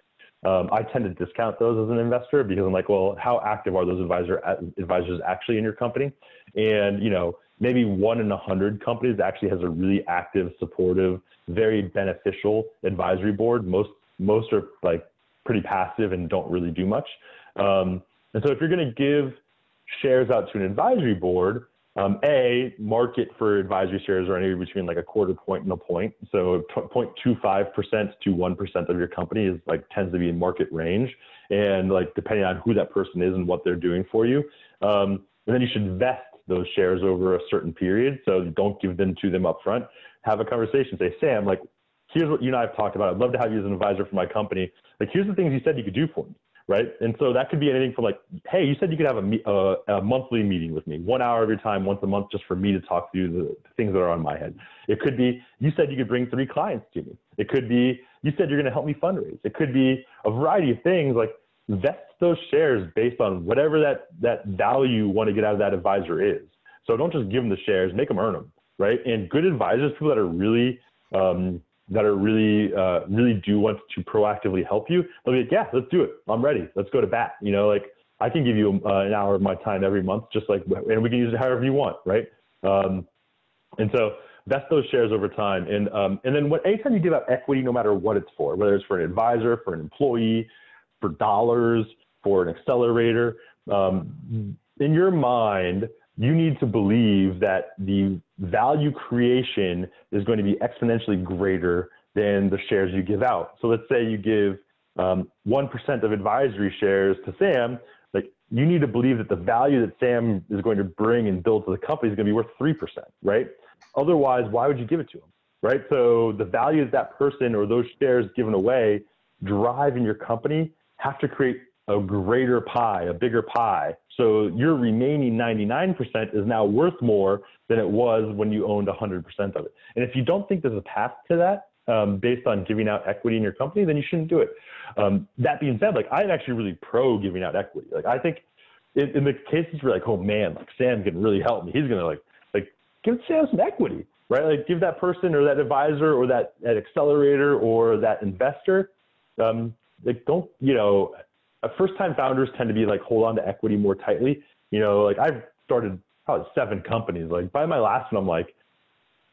I tend to discount those as an investor because I'm like, well, how active are those advisors actually in your company? And, maybe 1 in 100 companies actually has a really active, supportive, very beneficial advisory board. Most are like pretty passive and don't really do much. And so if you're going to give shares out to an advisory board, market for advisory shares are anywhere between like a quarter point and a point. So 0.25% to 1% of your company tends to be in market range. and like depending on who that person is and what they're doing for you. And then you should vest those shares over a certain period. So don't give them to them up front. Have a conversation. Say, Sam, like, here's what you and I have talked about. I'd love to have you as an advisor for my company. Like, here's the things you said you could do for me, right? And so that could be anything from like, hey, you said you could have a monthly meeting with me, 1 hour of your time, once a month, just for me to talk through the things that are on my head. It could be, you said you could bring 3 clients to me. It could be, you said you're going to help me fundraise. It could be a variety of things. Like, vest those shares based on whatever that value you want to get out of that advisor is. So don't just give them the shares, make them earn them, right? And good advisors, people that are really really do want to proactively help you, they'll be like, yeah, let's do it. I'm ready. Let's go to bat. You know, like, I can give you an hour of my time every month, just like, and we can use it however you want, right? And so vest those shares over time. And then anytime you give out equity, no matter what it's for, whether it's for an advisor, for an employee, for dollars, for an accelerator, in your mind, you need to believe that the value creation is going to be exponentially greater than the shares you give out. So let's say you give 1% of advisory shares to Sam. Like, you need to believe that the value that Sam is going to bring and build to the company is going to be worth 3%, right? Otherwise, why would you give it to him, right? So the value that that person or those shares given away drive in your company have to create a greater pie, a bigger pie. So your remaining 99% is now worth more than it was when you owned 100% of it. And if you don't think there's a path to that based on giving out equity in your company, then you shouldn't do it. That being said, like, I'm actually really pro giving out equity. Like, I think in the cases where like, oh man, like, Sam can really help me, he's going to like give Sam some equity, right? Like, give that person or that advisor or that accelerator or that investor, like, don't, you know, first-time founders tend to be like, hold on to equity more tightly. You know, like, I've started probably 7 companies. Like, by my last one, I'm like,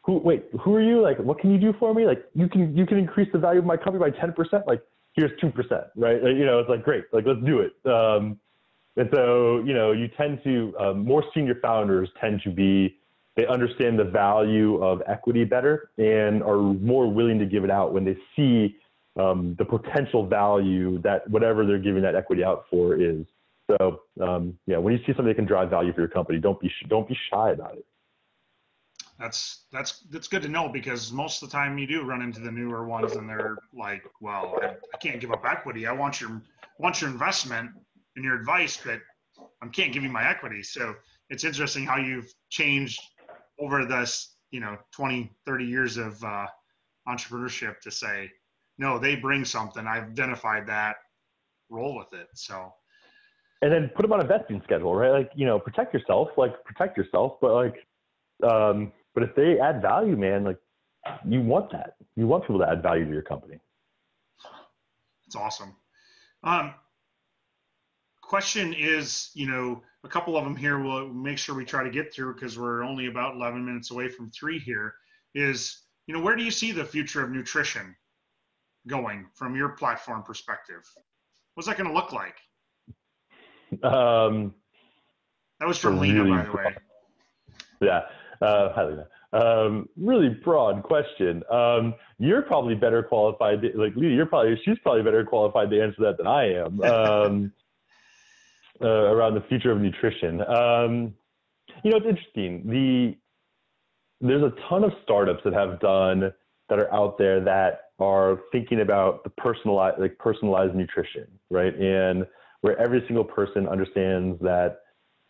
who are you? Like, what can you do for me? Like, you can increase the value of my company by 10%. Like, here's 2%, right? Like, you know, it's like, great, like, let's do it. And so, you know, you tend to, more senior founders tend to be, they understand the value of equity better and are more willing to give it out when they see the potential value that whatever they're giving that equity out for is. So, yeah, when you see something that can drive value for your company, don't be shy about it. That's good to know, because most of the time you do run into the newer ones and they're like, well, I can't give up equity. I want your investment and your advice, but I can't give you my equity. So it's interesting how you've changed over this, 20, 30 years of entrepreneurship to say, no, they bring something. I've identified that, roll with it. So. And then put them on a vesting schedule, right? Like, protect yourself, but but if they add value, man, like, you want that. You want people to add value to your company. That's awesome. Question is, a couple of them here, we'll make sure we try to get through because we're only about 11 minutes away from 3 here, is, where do you see the future of nutrition going from your platform perspective? What's that going to look like? That was from Lena, by the way. Yeah. Hi, Lena. Really broad question. You're probably better qualified. Like, Lena, she's probably better qualified to answer that than I am. Around the future of nutrition. It's interesting. There's a ton of startups that are out there that are thinking about the personalized nutrition, right? And where every single person understands that,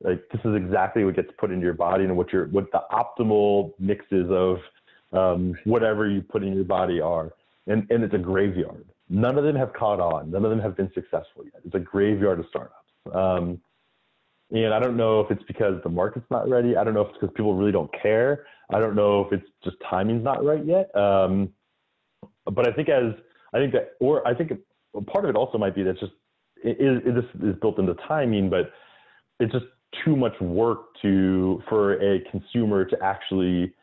like, this is exactly what gets put into your body and what the optimal mixes of whatever you put in your body are. And it's a graveyard. None of them have caught on. None of them have been successful yet. It's a graveyard of startups. And I don't know if it's because the market's not ready. I don't know if it's because people really don't care. I don't know if it's just timing's not right yet. But I think part of it also might be that this is built into timing, but it's just too much work for a consumer to actually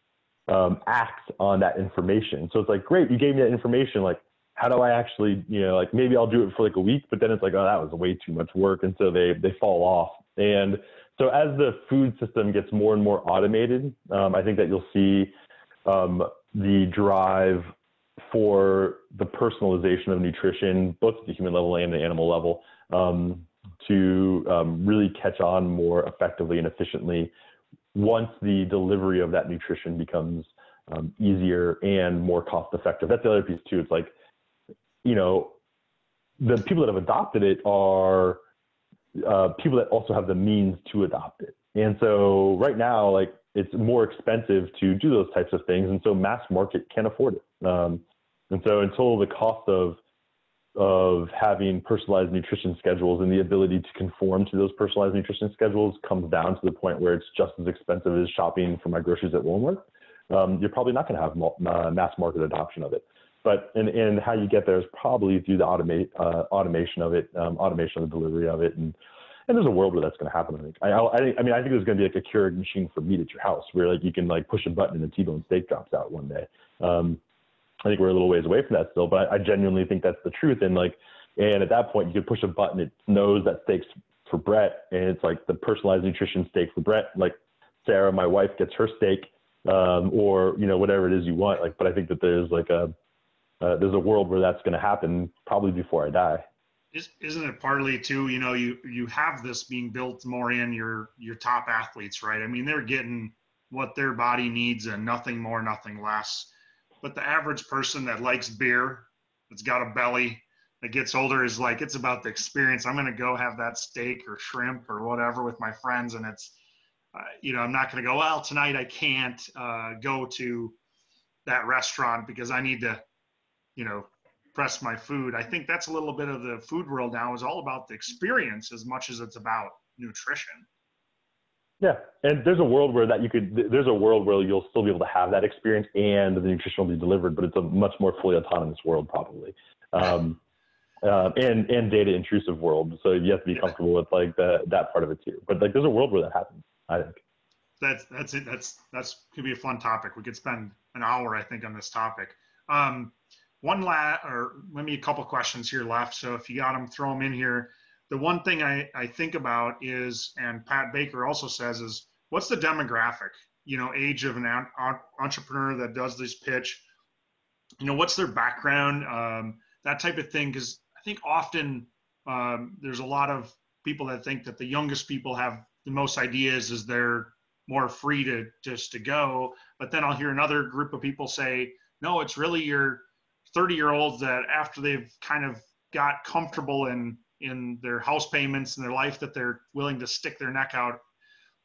act on that information. So it's like, great, you gave me that information. Like, how do I actually, maybe I'll do it for like a week, but then it's like, oh, that was way too much work. And so they fall off. And so as the food system gets more and more automated, I think that you'll see the drive for the personalization of nutrition, both at the human level and the animal level, really catch on more effectively and efficiently once the delivery of that nutrition becomes easier and more cost effective. That's the other piece too. It's like, you know, the people that have adopted it are people that also have the means to adopt it. And so right now, like, it's more expensive to do those types of things. And so mass market can't afford it. And so until the cost of having personalized nutrition schedules and the ability to conform to those personalized nutrition schedules comes down to the point where it's just as expensive as shopping for my groceries at Walmart, you're probably not going to have mass market adoption of it. But and how you get there is probably through the automation of it, automation of the delivery of it, and there's a world where that's going to happen. I think. I think there's going to be like a Keurig machine for meat at your house, where like you can like push a button and a T-bone steak drops out one day. I think we're a little ways away from that still, but I genuinely think that's the truth. And at that point, you could push a button, it knows that steak's for Brett, and it's like the personalized nutrition steak for Brett. Like Sarah, my wife, gets her steak, or you know, whatever it is you want. Like, but I think that there's like there's a world where that's going to happen probably before I die. Isn't it partly too, you know, you have this being built more in your top athletes, right? I mean, they're getting what their body needs and nothing more, nothing less. But the average person that likes beer, that's got a belly, that gets older is like, it's about the experience. I'm going to go have that steak or shrimp or whatever with my friends. And it's, you know, I'm not going to go, well, tonight I can't go to that restaurant because I need to, you know, press my food. I think that's a little bit of the food world now, is all about the experience as much as it's about nutrition. Yeah, and there's a world where there's a world where you'll still be able to have that experience and the nutrition will be delivered, but it's a much more fully autonomous world probably, and data intrusive world. So you have to be comfortable with like that part of it too. But like, there's a world where that happens, I think. That's it. That's could be a fun topic. We could spend an hour, I think, on this topic. Or maybe a couple questions here left. So if you got them, throw them in here. The one thing I think about is, and Pat Baker also says, is what's the demographic, you know, age of an entrepreneur that does this pitch, you know, what's their background, that type of thing. Because I think often there's a lot of people that think that the youngest people have the most ideas, as they're more free to just to go. But then I'll hear another group of people say, no, it's really your 30-year-olds that after they've kind of got comfortable in their house payments and their life, that they're willing to stick their neck out.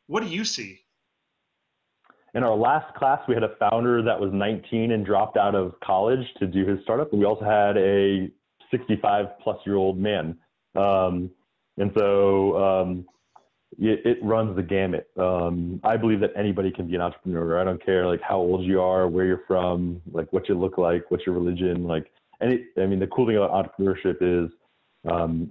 What do you see? In our last class, we had a founder that was 19 and dropped out of college to do his startup. And we also had a 65-plus-year-old man. And so it runs the gamut. I believe that anybody can be an entrepreneur. I don't care like how old you are, where you're from, like what you look like, what's your religion. Like, the cool thing about entrepreneurship is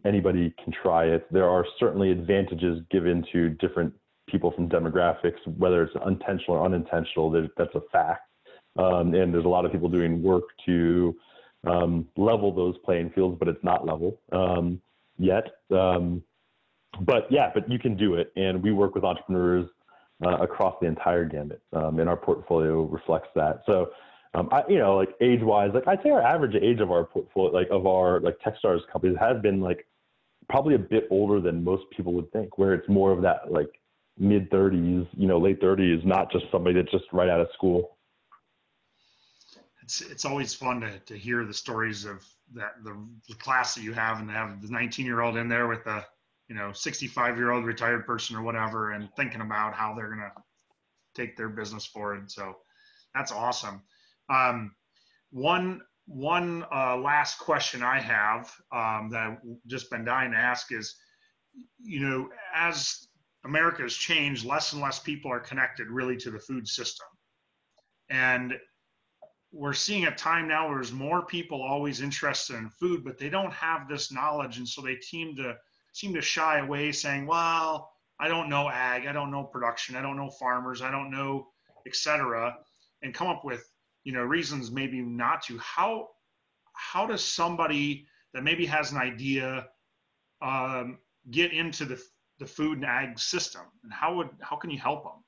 anybody can try it. There are certainly advantages given to different people from demographics, whether it's intentional or unintentional. That's a fact. And there's a lot of people doing work to level those playing fields, but it's not level yet. But you can do it. And we work with entrepreneurs across the entire gamut, and our portfolio reflects that. So, like age-wise, like I'd say our average age of our portfolio, like of our like Techstars companies, has been like probably a bit older than most people would think, where it's more of that like mid-30s, late 30s, not just somebody that's just right out of school. It's always fun to hear the stories of that the class that you have, and have the 19-year-old in there with a 65-year-old retired person or whatever, and thinking about how they're going to take their business forward. So that's awesome. One last question I have that I've just been dying to ask is, as America has changed, less and less people are connected really to the food system. And we're seeing a time now where there's more people always interested in food, but they don't have this knowledge. And so they seem to shy away, saying, well, I don't know ag, I don't know production, I don't know farmers, I don't know, et cetera, and come up with, reasons maybe not to. How does somebody that maybe has an idea get into the food and ag system, and how can you help them?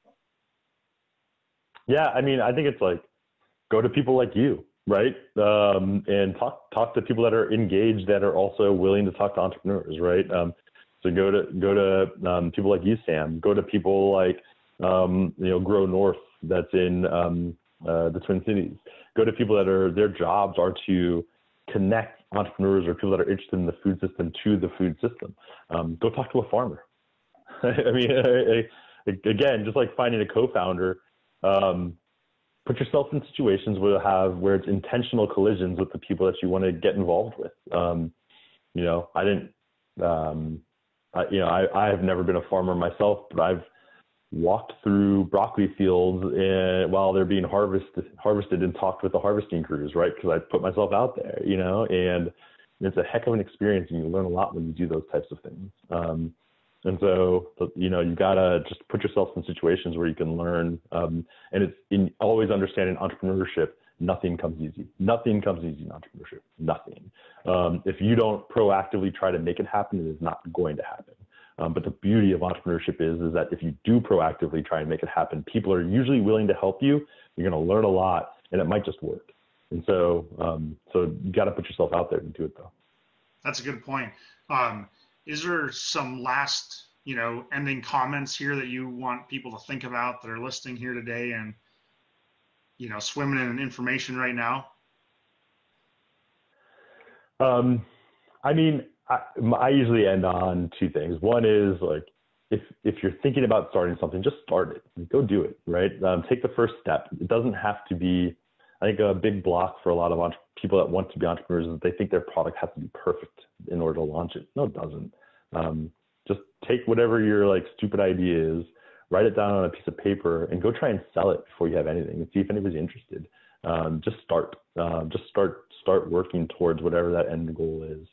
Yeah, I think it's like, go to people like you. right? And talk to people that are engaged, that are also willing to talk to entrepreneurs, right? So go to people like you, Sam. Go to people like Grow North, that's in the Twin Cities. Go to people that their jobs are to connect entrepreneurs or people that are interested in the food system to the food system. Go talk to a farmer. I mean, again, just like finding a co-founder, put yourself in situations where it's intentional collisions with the people that you want to get involved with. I have never been a farmer myself, but I've walked through broccoli fields while they're being harvested and talked with the harvesting crews, right? Because I put myself out there, and it's a heck of an experience, and you learn a lot when you do those types of things. And so, you gotta just put yourself in situations where you can learn. And it's in always understanding entrepreneurship. Nothing comes easy. Nothing comes easy in entrepreneurship. Nothing. If you don't proactively try to make it happen, it is not going to happen. But the beauty of entrepreneurship is that if you do proactively try and make it happen, people are usually willing to help you. You're going to learn a lot, and it might just work. And so, you got to put yourself out there and do it, though. That's a good point. Is there some last, ending comments here that you want people to think about that are listening here today and, swimming in information right now? I usually end on two things. One is like, if you're thinking about starting something, just start it. Go do it, right? Take the first step. It doesn't have to be, I think a big block for a lot of people that want to be entrepreneurs is they think their product has to be perfect in order to launch it. No, it doesn't. Just take whatever your like stupid idea is, write it down on a piece of paper, and go try and sell it before you have anything and see if anybody's interested. Just start working towards whatever that end goal is.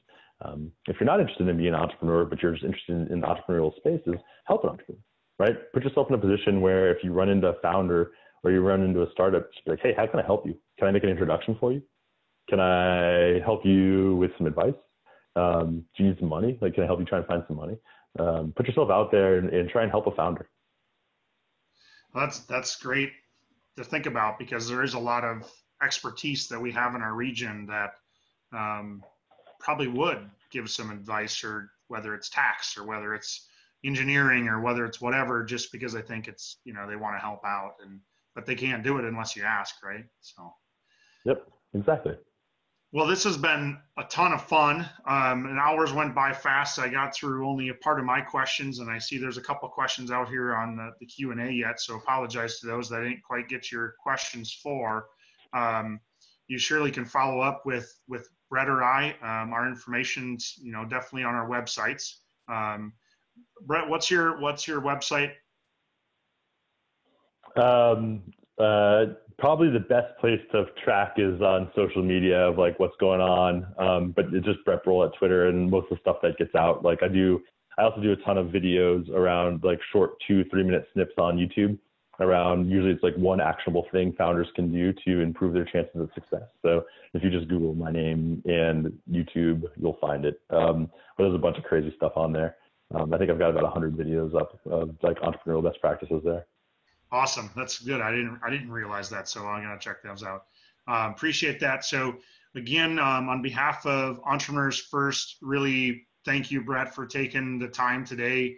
If you're not interested in being an entrepreneur, but you're just interested in entrepreneurial spaces, help an entrepreneur, right? Put yourself in a position where if you run into a founder or you run into a startup, just be like, hey, how can I help you? Can I make an introduction for you? Can I help you with some advice? Do you need some money? Like, can I help you try and find some money? Put yourself out there and try and help a founder. Well, that's great to think about, because there is a lot of expertise that we have in our region that probably would give some advice, or whether it's tax or whether it's engineering or whether it's whatever, just because I think it's, they want to help out, but they can't do it unless you ask, right? So. Yep, exactly. Well, this has been a ton of fun. And hours went by fast. I got through only a part of my questions, and I see there's a couple of questions out here on the Q&A yet. So apologize to those that I didn't quite get your questions for. You surely can follow up with Brett or I. Our information's, definitely on our websites. Brett, what's your website? Probably the best place to track is on social media of like what's going on. But it's just Brett Brohl at Twitter, and most of the stuff that gets out. Like I also do a ton of videos around like short 2-3 minute snips on YouTube around, usually it's like one actionable thing founders can do to improve their chances of success. So if you just Google my name and YouTube, you'll find it. But there's a bunch of crazy stuff on there. I think I've got about 100 videos up of like entrepreneurial best practices there. Awesome. That's good. I didn't realize that. So I'm going to check those out. Appreciate that. So again, on behalf of Entrepreneurs First, really thank you, Brett, for taking the time today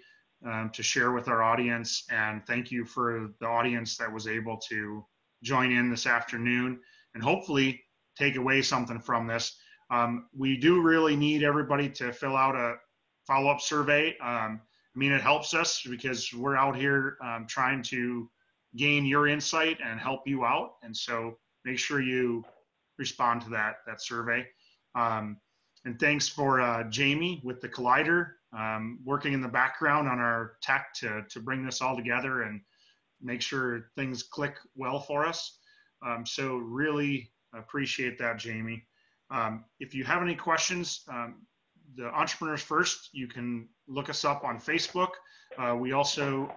to share with our audience. And thank you for the audience that was able to join in this afternoon and hopefully take away something from this. We do really need everybody to fill out a follow-up survey. It helps us because we're out here trying to gain your insight and help you out. And so make sure you respond to that survey. And thanks for Jamie with the Collider, working in the background on our tech to bring this all together and make sure things click well for us. So really appreciate that, Jamie. If you have any questions, the Entrepreneurs First, you can look us up on Facebook. We also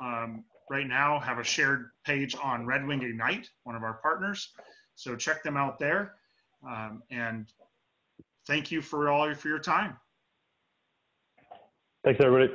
right now have a shared page on Red Wing Ignite, one of our partners. So check them out there. And thank you for your time. Thanks, everybody.